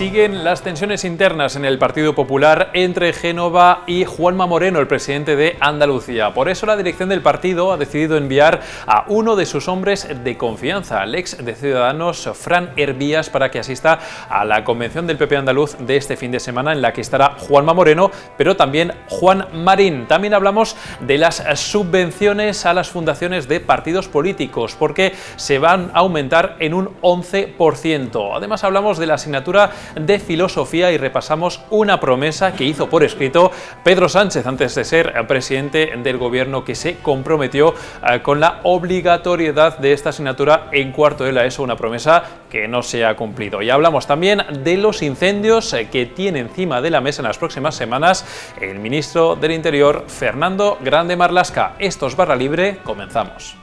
Siguen las tensiones internas en el Partido Popular entre Génova y Juanma Moreno, el presidente de Andalucía. Por eso la dirección del partido ha decidido enviar a uno de sus hombres de confianza, al ex de Ciudadanos, Fran Hervías, para que asista a la convención del PP andaluz de este fin de semana, en la que estará Juanma Moreno, pero también Juan Marín. También hablamos de las subvenciones a las fundaciones de partidos políticos, porque se van a aumentar en un 11%. Además hablamos de la asignatura de filosofía y repasamos una promesa que hizo por escrito Pedro Sánchez antes de ser presidente del gobierno, que se comprometió con la obligatoriedad de esta asignatura en cuarto de la ESO, una promesa que no se ha cumplido. Y hablamos también de los incendios que tiene encima de la mesa en las próximas semanas el ministro del Interior, Fernando Grande Marlaska. Esto es Barra Libre, comenzamos.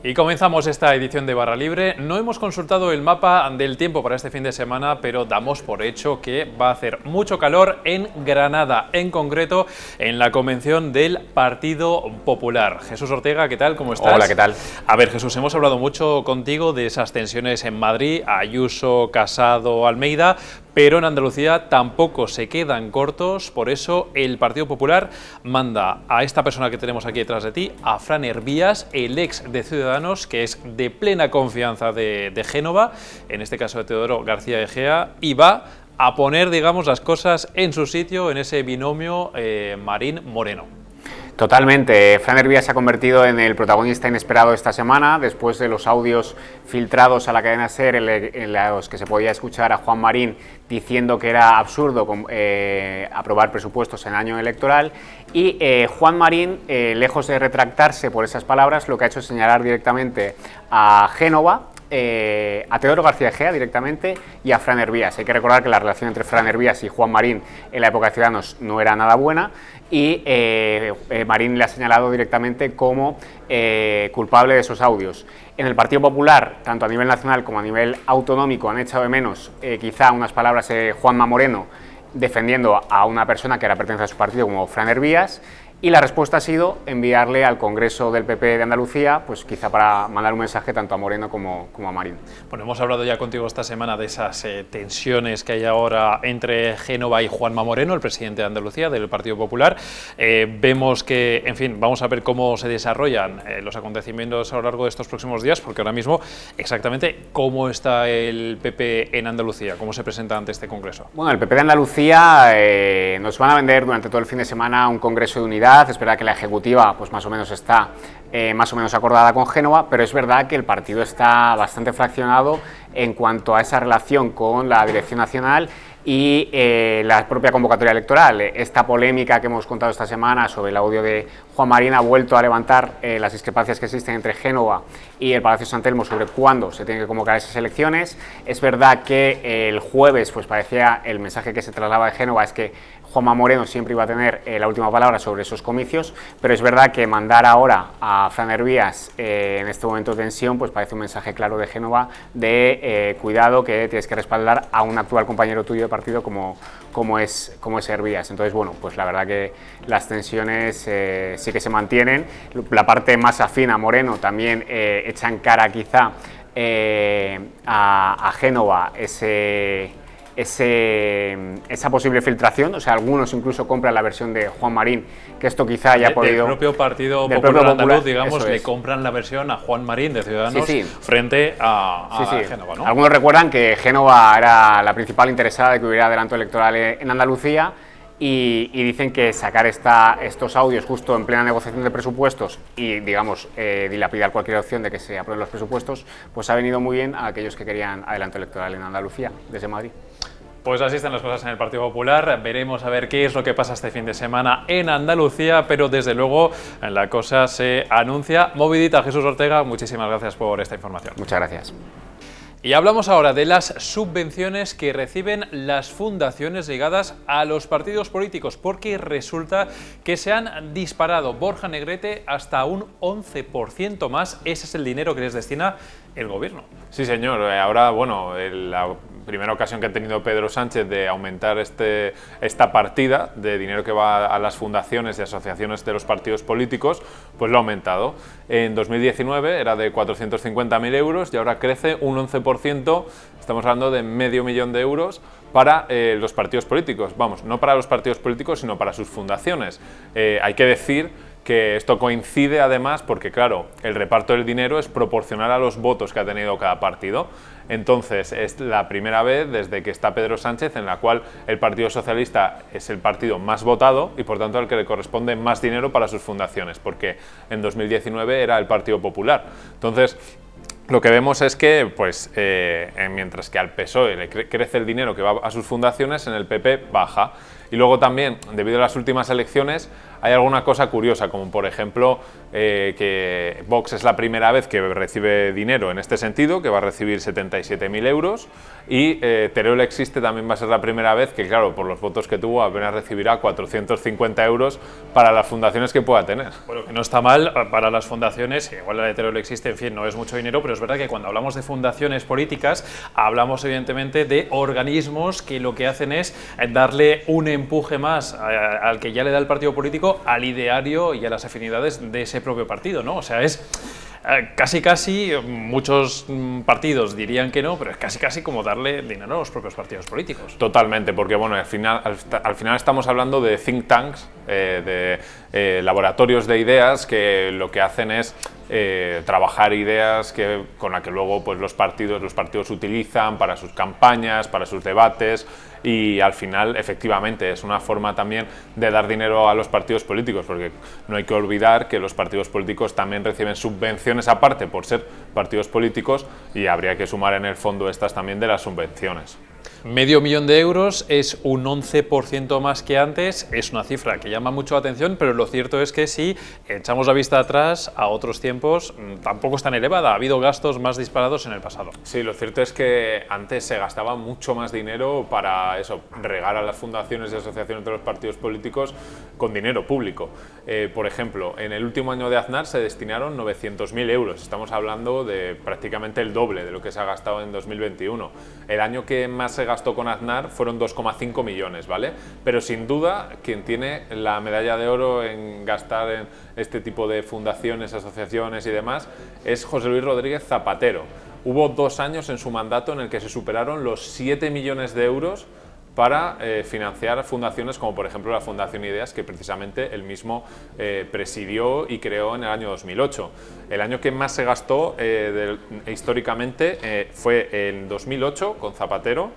Y comenzamos esta edición de Barra Libre. No hemos consultado el mapa del tiempo para este fin de semana, pero damos por hecho que va a hacer mucho calor en Granada, en concreto en la convención del Partido Popular. Jesús Ortega, ¿qué tal? ¿Cómo estás? Hola, ¿qué tal? A ver, Jesús, hemos hablado mucho contigo de esas tensiones en Madrid, Ayuso, Casado, Almeida, pero en Andalucía tampoco se quedan cortos. Por eso el Partido Popular manda a esta persona que tenemos aquí detrás de ti, a Fran Hervías, el ex de Ciudadanos, que es de plena confianza de Génova, en este caso de Teodoro García Egea, y va a poner, digamos, las cosas en su sitio en ese binomio Marín-Moreno. Totalmente. Fran Hervías se ha convertido en el protagonista inesperado esta semana, después de los audios filtrados a la cadena SER en los que se podía escuchar a Juan Marín diciendo que era absurdo aprobar presupuestos en año electoral. Y Juan Marín, lejos de retractarse por esas palabras, lo que ha hecho es señalar directamente a Génova, a Teodoro García Egea directamente y a Fran Hervías. Hay que recordar que la relación entre Fran Hervías y Juan Marín en la época de Ciudadanos no era nada buena, y Marín le ha señalado directamente como culpable de esos audios. En el Partido Popular, tanto a nivel nacional como a nivel autonómico, han echado de menos quizá unas palabras de Juanma Moreno defendiendo a una persona que ahora pertenece a su partido, como Fran Hervías. Y la respuesta ha sido enviarle al Congreso del PP de Andalucía, pues quizá para mandar un mensaje tanto a Moreno como a Marín. Bueno, hemos hablado ya contigo esta semana de esas tensiones que hay ahora entre Génova y Juanma Moreno, el presidente de Andalucía, del Partido Popular. Vemos que, en fin, vamos a ver cómo se desarrollan los acontecimientos a lo largo de estos próximos días, porque ahora mismo, exactamente, ¿cómo está el PP en Andalucía? ¿Cómo se presenta ante este Congreso? Bueno, el PP de Andalucía nos van a vender durante todo el fin de semana un Congreso de unidad. Es verdad que la ejecutiva pues más o menos está acordada con Génova, pero es verdad que el partido está bastante fraccionado en cuanto a esa relación con la dirección nacional y la propia convocatoria electoral. Esta polémica que hemos contado esta semana sobre el audio de Juan Marín ha vuelto a levantar las discrepancias que existen entre Génova y el Palacio San Telmo sobre cuándo se tienen que convocar esas elecciones. Es verdad que el jueves pues parecía, el mensaje que se trasladaba de Génova es que Juanma Moreno siempre iba a tener la última palabra sobre esos comicios, pero es verdad que mandar ahora a Fran Hervías en este momento de tensión pues parece un mensaje claro de Génova de cuidado, que tienes que respaldar a un actual compañero tuyo de partido como es Hervías. Entonces, bueno, pues la verdad que las tensiones sí que se mantienen. La parte más afín a Moreno también echa en cara quizá a Génova esa posible filtración. O sea, algunos incluso compran la versión de Juan Marín, que esto quizá haya podido... Del propio Partido Popular andaluz, digamos, le compran la versión a Juan Marín de Ciudadanos frente a Génova, ¿no? Algunos recuerdan que Génova era la principal interesada de que hubiera adelanto electoral en Andalucía, y dicen que sacar estos audios justo en plena negociación de presupuestos y, digamos, dilapidar cualquier opción de que se aprueben los presupuestos, pues ha venido muy bien a aquellos que querían adelanto electoral en Andalucía, desde Madrid. Pues así están las cosas en el Partido Popular. Veremos a ver qué es lo que pasa este fin de semana en Andalucía, pero desde luego la cosa se anuncia movidita. Jesús Ortega, muchísimas gracias por esta información. Muchas gracias. Y hablamos ahora de las subvenciones que reciben las fundaciones ligadas a los partidos políticos, porque resulta que se han disparado, Borja Negrete, hasta un 11% más. Ese es el dinero que les destina el gobierno. Sí, señor. Ahora, bueno, la primera ocasión que ha tenido Pedro Sánchez de aumentar esta partida de dinero que va a las fundaciones y asociaciones de los partidos políticos, pues lo ha aumentado. En 2019 era de 450.000 euros y ahora crece un 11%, estamos hablando de medio millón de euros para los partidos políticos. Vamos, no para los partidos políticos, sino para sus fundaciones. Hay que decir que esto coincide además porque, claro, el reparto del dinero es proporcional a los votos que ha tenido cada partido. Entonces, es la primera vez desde que está Pedro Sánchez en la cual el Partido Socialista es el partido más votado y, por tanto, al que le corresponde más dinero para sus fundaciones, porque en 2019 era el Partido Popular. Entonces, lo que vemos es que, pues, mientras que al PSOE le crece el dinero que va a sus fundaciones, en el PP baja. Y luego también, debido a las últimas elecciones, hay alguna cosa curiosa, como por ejemplo que Vox es la primera vez que recibe dinero en este sentido, que va a recibir 77.000 euros, y Teruel Existe también va a ser la primera vez que, claro, por los votos que tuvo, apenas recibirá 450 euros para las fundaciones que pueda tener. Bueno, que no está mal para las fundaciones, igual la de Teruel Existe, en fin, no es mucho dinero, pero es verdad que cuando hablamos de fundaciones políticas, hablamos evidentemente de organismos que lo que hacen es darle un empuje más al que ya le da el partido político, al ideario y a las afinidades de ese propio partido, ¿no? O sea, es casi, muchos partidos dirían que no, pero es casi como darle dinero a los propios partidos políticos. Totalmente, porque bueno, al final estamos hablando de think tanks, laboratorios de ideas que lo que hacen es trabajar ideas con las que luego pues, los partidos utilizan para sus campañas, para sus debates, y al final efectivamente es una forma también de dar dinero a los partidos políticos, porque no hay que olvidar que los partidos políticos también reciben subvenciones aparte por ser partidos políticos, y habría que sumar en el fondo estas también de las subvenciones. Medio millón de euros es un 11% más que antes, es una cifra que llama mucho la atención, pero lo cierto es que si echamos la vista atrás a otros tiempos, tampoco es tan elevada, ha habido gastos más disparados en el pasado. Sí, lo cierto es que antes se gastaba mucho más dinero para eso, regar a las fundaciones y asociaciones de los partidos políticos con dinero público. Por ejemplo, en el último año de Aznar se destinaron 900.000 euros, estamos hablando de prácticamente el doble de lo que se ha gastado en 2021. El año que más se gastó con Aznar fueron 2,5 millones, ¿vale? Pero sin duda, quien tiene la medalla de oro en gastar en este tipo de fundaciones, asociaciones y demás, es José Luis Rodríguez Zapatero. Hubo 2 años en su mandato en el que se superaron los 7 millones de euros para financiar fundaciones como por ejemplo la Fundación Ideas, que precisamente él mismo presidió y creó en el año 2008. El año que más se gastó históricamente fue en 2008 con Zapatero,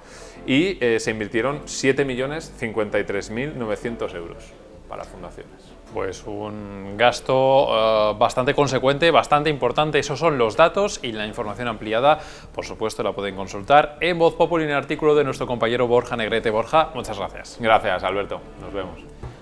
y se invirtieron 7.053.900 euros para fundaciones. Pues un gasto bastante consecuente, bastante importante. Esos son los datos, y la información ampliada, por supuesto, la pueden consultar en Voz Populi, en el artículo de nuestro compañero Borja Negrete. Borja, muchas gracias. Gracias, Alberto. Nos vemos.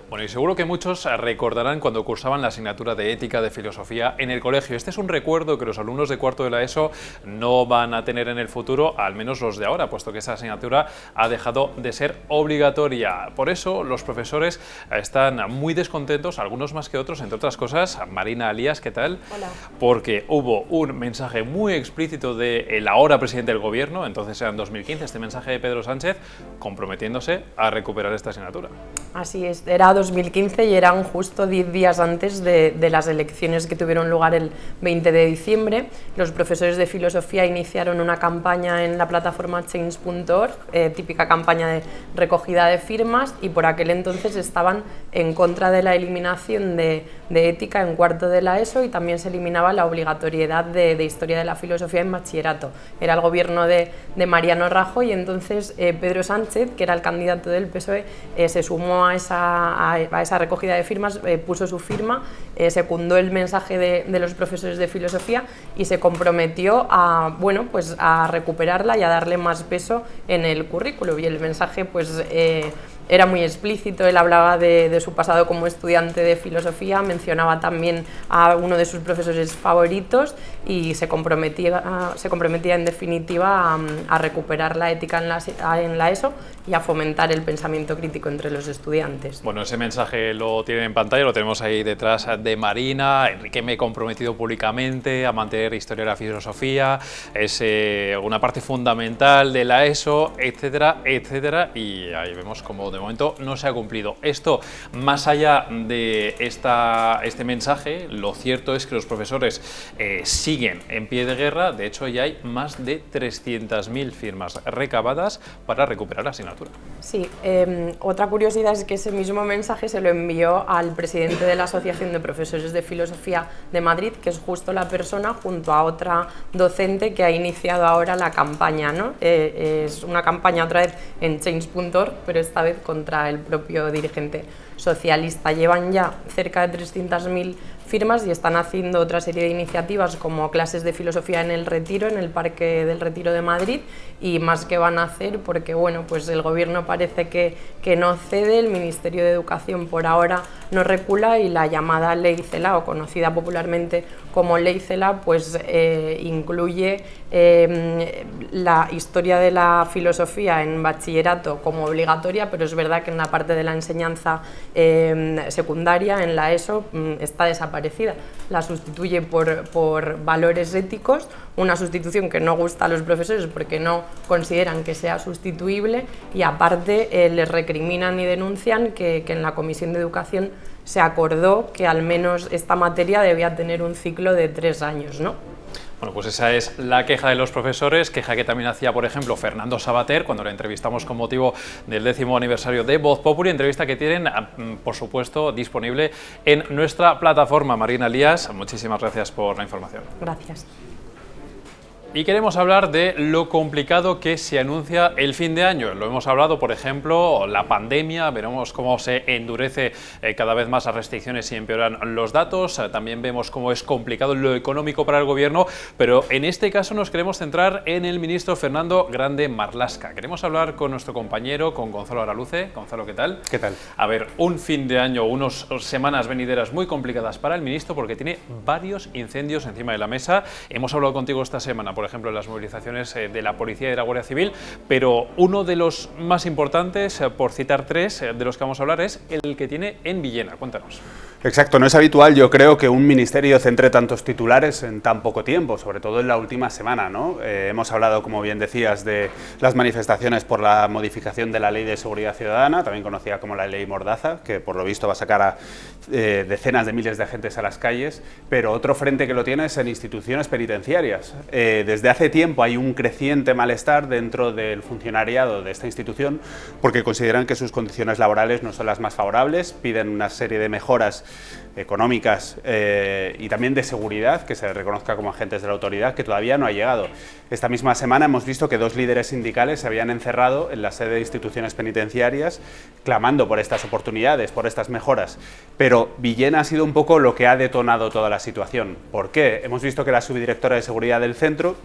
Bueno, y seguro que muchos recordarán cuando cursaban la asignatura de Ética, de Filosofía en el colegio. Este es un recuerdo que los alumnos de cuarto de la ESO no van a tener en el futuro, al menos los de ahora, puesto que esa asignatura ha dejado de ser obligatoria. Por eso los profesores están muy descontentos, algunos más que otros, entre otras cosas. Marina Alías, ¿qué tal? Hola. Porque hubo un mensaje muy explícito del ahora presidente del gobierno, entonces era en 2015, este mensaje de Pedro Sánchez, comprometiéndose a recuperar esta asignatura. Así es, era 2015 y eran justo 10 días antes de las elecciones que tuvieron lugar el 20 de diciembre. Los profesores de filosofía iniciaron una campaña en la plataforma change.org, típica campaña de recogida de firmas, y por aquel entonces estaban en contra de la eliminación de ética en cuarto de la ESO, y también se eliminaba la obligatoriedad de historia de la filosofía en bachillerato. Era el gobierno de Mariano Rajoy, y entonces Pedro Sánchez, que era el candidato del PSOE, se sumó a esa recogida de firmas, puso su firma, secundó el mensaje de los profesores de filosofía y se comprometió a recuperarla y a darle más peso en el currículo. Y el mensaje era muy explícito, él hablaba de su pasado como estudiante de filosofía, mencionaba también a uno de sus profesores favoritos y se comprometía en definitiva a recuperar la ética en la ESO y a fomentar el pensamiento crítico entre los estudiantes. Bueno, ese mensaje lo tienen en pantalla, lo tenemos ahí detrás de Marina. Enrique, me he comprometido públicamente a mantener historia de la filosofía, es una parte fundamental de la ESO, etcétera, etcétera, y ahí vemos como de momento no se ha cumplido. Esto, más allá de este mensaje, lo cierto es que los profesores siguen en pie de guerra. De hecho, ya hay más de 300.000 firmas recabadas para recuperar la asignatura. Sí, otra curiosidad es que ese mismo mensaje se lo envió al presidente de la Asociación de Profesores de Filosofía de Madrid, que es justo la persona junto a otra docente que ha iniciado ahora la campaña, ¿no? Es una campaña otra vez en change.org, pero esta vez contra el propio dirigente socialista. Llevan ya cerca de 300.000 firmas y están haciendo otra serie de iniciativas como clases de filosofía en el Retiro, en el Parque del Retiro de Madrid, y más que van a hacer porque bueno, pues el gobierno parece que no cede, el Ministerio de Educación por ahora no recula y la llamada Ley Celaá, o conocida popularmente como Ley Celaá, pues incluye la historia de la filosofía en bachillerato como obligatoria, pero es verdad que en la parte de la enseñanza secundaria, en la ESO, está desaparecida. La sustituye por valores éticos, una sustitución que no gusta a los profesores porque no consideran que sea sustituible, y aparte les recriminan y denuncian que en la Comisión de Educación se acordó que al menos esta materia debía tener un ciclo de 3 años, ¿no? Bueno, pues esa es la queja de los profesores, queja que también hacía, por ejemplo, Fernando Savater cuando le entrevistamos con motivo del 10º aniversario de Voz Populi, entrevista que tienen, por supuesto, disponible en nuestra plataforma. Marina Elías, muchísimas gracias por la información. Gracias. Y queremos hablar de lo complicado que se anuncia el fin de año. Lo hemos hablado, por ejemplo, la pandemia, veremos cómo se endurece cada vez más las restricciones y empeoran los datos. También vemos cómo es complicado lo económico para el gobierno, pero en este caso nos queremos centrar en el ministro Fernando Grande Marlaska. Queremos hablar con nuestro compañero, con Gonzalo Araluce. Gonzalo, ¿qué tal? ¿Qué tal? A ver, un fin de año, unas semanas venideras muy complicadas para el ministro porque tiene varios incendios encima de la mesa. Hemos hablado contigo esta semana, por ejemplo, en las movilizaciones de la Policía y de la Guardia Civil, pero uno de los más importantes, por citar 3 de los que vamos a hablar, es el que tiene en Villena. Cuéntanos. Exacto, no es habitual, yo creo, que un ministerio centre tantos titulares en tan poco tiempo, sobre todo en la última semana, ¿no? Hemos hablado, como bien decías, de las manifestaciones por la modificación de la Ley de Seguridad Ciudadana, también conocida como la Ley Mordaza, que por lo visto va a sacar a decenas de miles de agentes a las calles, pero otro frente que lo tiene es en instituciones penitenciarias. Desde hace tiempo hay un creciente malestar dentro del funcionariado de esta institución porque consideran que sus condiciones laborales no son las más favorables, piden una serie de mejoras económicas y también de seguridad, que se reconozca como agentes de la autoridad, que todavía no ha llegado. Esta misma semana hemos visto que 2 líderes sindicales se habían encerrado en la sede de instituciones penitenciarias clamando por estas oportunidades, por estas mejoras. Pero Villena ha sido un poco lo que ha detonado toda la situación. ¿Por qué? Hemos visto que la subdirectora de seguridad del centro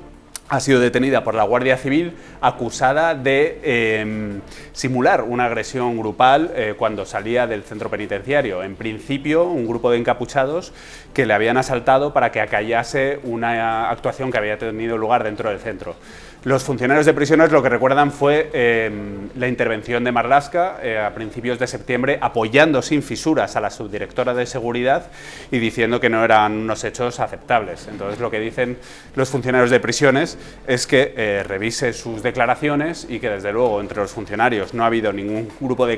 ha sido detenida por la Guardia Civil acusada de simular una agresión grupal cuando salía del centro penitenciario. En principio, un grupo de encapuchados que le habían asaltado para que acallase una actuación que había tenido lugar dentro del centro. Los funcionarios de prisiones lo que recuerdan fue la intervención de Marlaska a principios de septiembre, apoyando sin fisuras a la subdirectora de seguridad y diciendo que no eran unos hechos aceptables. Entonces, lo que dicen los funcionarios de prisiones es que revise sus declaraciones y que, desde luego, entre los funcionarios no ha habido ningún grupo de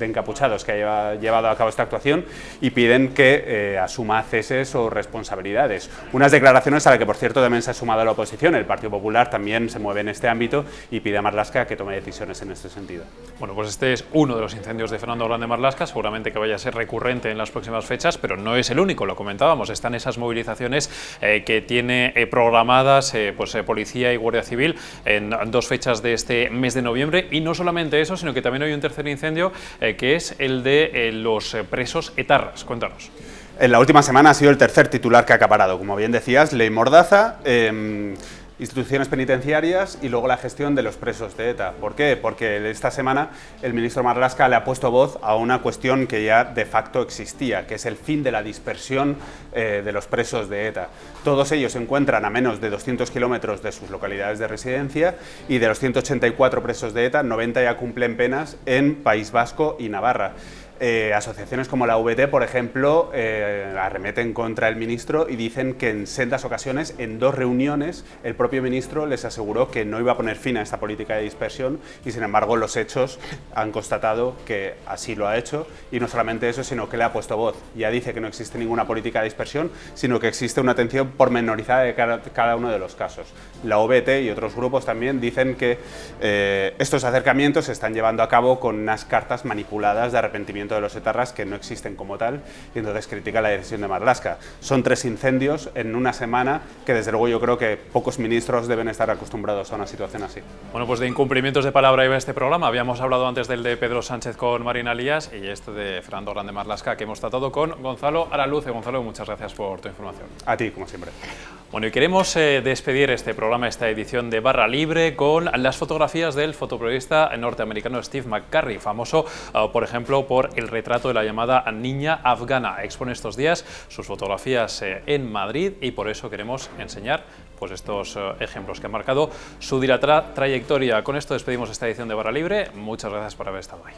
encapuchados que haya llevado a cabo esta actuación, y piden que asuma ceses o responsabilidades. Unas declaraciones a las que, por cierto, también se ha sumado la oposición. El Partido Popular también se mueve en este ámbito y pide a Marlaska que tome decisiones en este sentido. Bueno, pues este es uno de los incendios de Fernando Grande Marlaska, seguramente que vaya a ser recurrente en las próximas fechas, pero no es el único, lo comentábamos, están esas movilizaciones que tiene programadas Policía y Guardia Civil en 2 fechas de este mes de noviembre, y no solamente eso, sino que también hay un tercer incendio que es el de los presos etarras. Cuéntanos. En la última semana ha sido el tercer titular que ha acaparado, como bien decías, Ley Mordaza. instituciones penitenciarias y luego la gestión de los presos de ETA. ¿Por qué? Porque esta semana el ministro Marlaska le ha puesto voz a una cuestión que ya de facto existía, que es el fin de la dispersión de los presos de ETA. Todos ellos se encuentran a menos de 200 kilómetros de sus localidades de residencia y de los 184 presos de ETA, 90 ya cumplen penas en País Vasco y Navarra. Asociaciones como la VT, por ejemplo, arremeten contra el ministro y dicen que en sendas ocasiones, en 2 reuniones, el propio ministro les aseguró que no iba a poner fin a esta política de dispersión y, sin embargo, los hechos han constatado que así lo ha hecho, y no solamente eso, sino que le ha puesto voz. Ya dice que no existe ninguna política de dispersión, sino que existe una atención pormenorizada de cada uno de los casos. La OBT y otros grupos también dicen que estos acercamientos se están llevando a cabo con unas cartas manipuladas de arrepentimiento de los etarras que no existen como tal, y entonces critica la decisión de Marlaska. Son 3 incendios en una semana que desde luego yo creo que pocos ministros deben estar acostumbrados a una situación así. Bueno, pues de incumplimientos de palabra iba este programa. Habíamos hablado antes del de Pedro Sánchez con Marina Lías y este de Fernando Grande Marlaska, que hemos tratado con Gonzalo Araluce. Gonzalo, muchas gracias por tu información. A ti, como siempre. Bueno, y queremos despedir este programa, esta edición de Barra Libre, con las fotografías del fotoperiodista norteamericano Steve McCurry, famoso, por ejemplo, por el retrato de la llamada niña afgana. Expone estos días sus fotografías en Madrid y por eso queremos enseñar pues estos ejemplos que han marcado su dilatada trayectoria. Con esto despedimos esta edición de Barra Libre. Muchas gracias por haber estado ahí.